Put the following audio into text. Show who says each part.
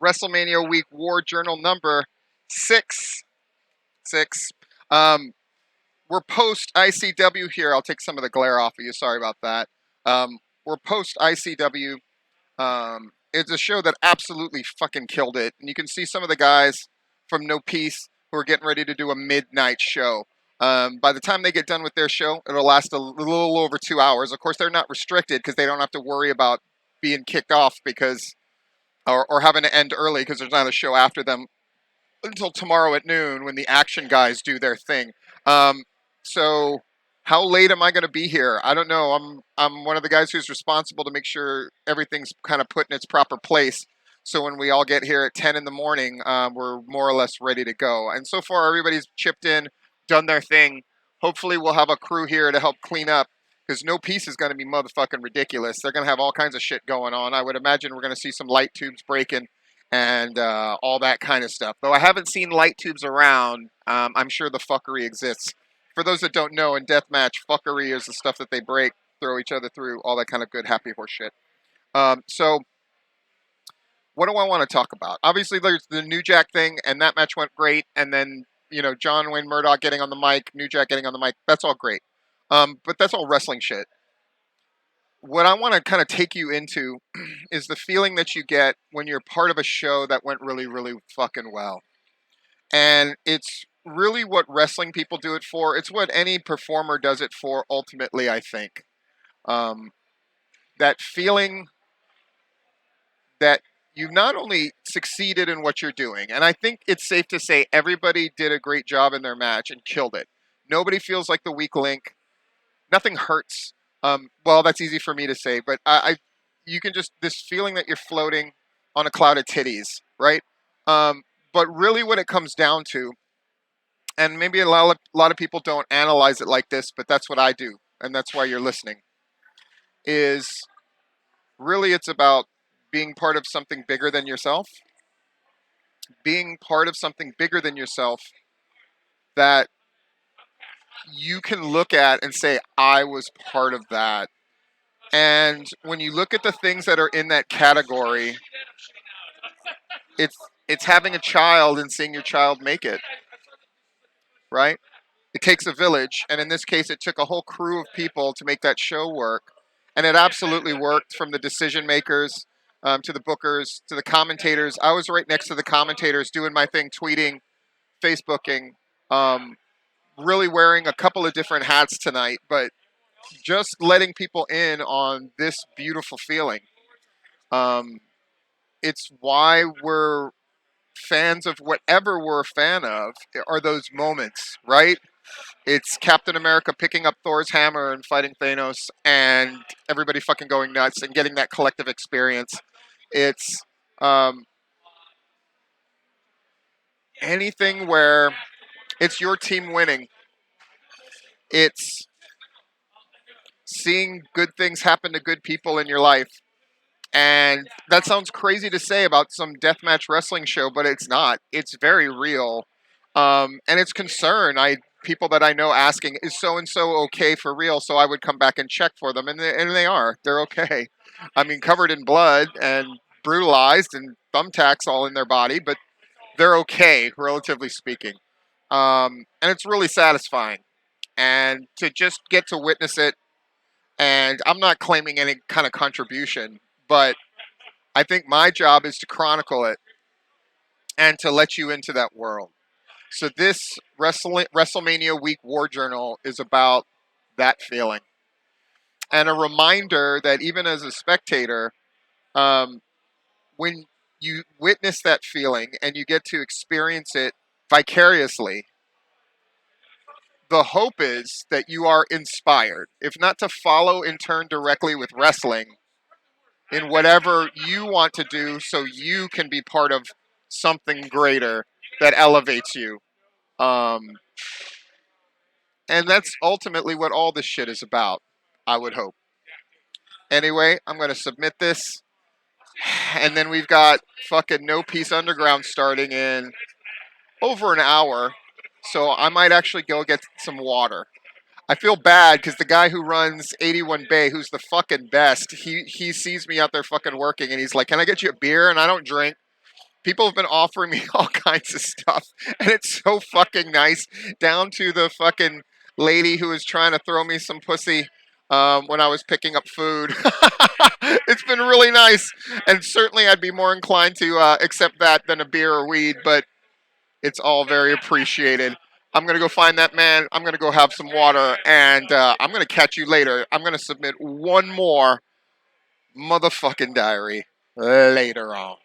Speaker 1: Wrestlemania Week War Journal number 6. 6. Um, we're post ICW here. I'll take some of the glare off of you. Sorry about that. We're post ICW. It's a show that absolutely fucking killed it. And you can see some of the guys from No Peace who are getting ready to do a midnight show. By the time they get done with their show, it'll last a little over 2 hours. Of course, they're not restricted because they don't have to worry about being kicked off because or having to end early because there's not a show after them until tomorrow at noon when the action guys do their thing. Um, so how late am I going to be here? I don't know. I'm one of the guys who's responsible to make sure everything's kind of put in its proper place. So when we all get here at 10 in the morning, we're more or less ready to go. And so far, everybody's chipped in, done their thing. Hopefully, we'll have a crew here to help clean up because No Peace is going to be motherfucking ridiculous. They're going to have all kinds of shit going on. I would imagine we're going to see some light tubes breaking and all that kind of stuff. Though I haven't seen light tubes around, I'm sure the fuckery exists. For those that don't know, in deathmatch, fuckery is the stuff that they break, throw each other through, all that kind of good happy horse shit. So what do I want to talk about? Obviously, there's the New Jack thing, and that match went great. And then, John Wayne Murdoch getting on the mic, New Jack getting on the mic. That's all great. But that's all wrestling shit. What I want to kind of take you into is the feeling that you get when you're part of a show that went really, really fucking well. And it's really what wrestling people do it for. It's what any performer does it for, ultimately, I think. Um, that feeling that you've not only succeeded in what you're doing, and I think it's safe to say everybody did a great job in their match and killed it. Nobody feels like the weak link. Nothing hurts. Well, that's easy for me to say, but you can just, this feeling that you're floating on a cloud of titties, right? But really what it comes down to, and maybe a lot of people don't analyze it like this, but that's what I do, and that's why you're listening, is really it's about being part of something bigger than yourself, being part of something bigger than yourself that you can look at and say, I was part of that. And when you look at the things that are in that category, it's it's having a child and seeing your child make it, right? It takes a village, and in this case, it took a whole crew of people to make that show work, and it absolutely worked. From the decision makers to the bookers to the commentators. I was right next to the commentators, doing my thing, tweeting, Facebooking, um, really wearing a couple of different hats tonight, but just letting people in on this beautiful feeling. Um, it's why we're fans of whatever we're a fan of, are those moments, right? It's Captain America picking up Thor's hammer and fighting Thanos and everybody fucking going nuts and getting that collective experience. It's um, anything where it's your team winning. It's seeing good things happen to good people in your life. And that sounds crazy to say about some deathmatch wrestling show, but it's not. It's very real. And it's concern. People that I know asking, is so and so okay for real? So I would come back and check for them, and they are. They're okay. I mean, covered in blood and brutalized and thumbtacks all in their body, but they're okay, relatively speaking. And it's really satisfying. And to just get to witness it, and I'm not claiming any kind of contribution, but I think my job is to chronicle it and to let you into that world. So this WrestleMania Week War Journal is about that feeling. And a reminder that even as a spectator, um, when you witness that feeling and you get to experience it vicariously, the hope is that you are inspired, if not to follow in turn directly with wrestling, in whatever you want to do so you can be part of something greater that elevates you. Um, and that's ultimately what all this shit is about, I would hope. Anyway, I'm going to submit this. And then we've got fucking No Peace Underground starting in over an hour. So I might actually go get some water. I feel bad because the guy who runs 81 Bay, who's the fucking best, he sees me out there fucking working and he's like, can I get you a beer? And I don't drink. People have been offering me all kinds of stuff, and it's so fucking nice. Down to the fucking lady who was trying to throw me some pussy when I was picking up food. It's been really nice, and certainly I'd be more inclined to accept that than a beer or weed, but it's all very appreciated. I'm going to go find that man. I'm going to go have some water, and I'm going to catch you later. I'm going to submit one more motherfucking diary later on.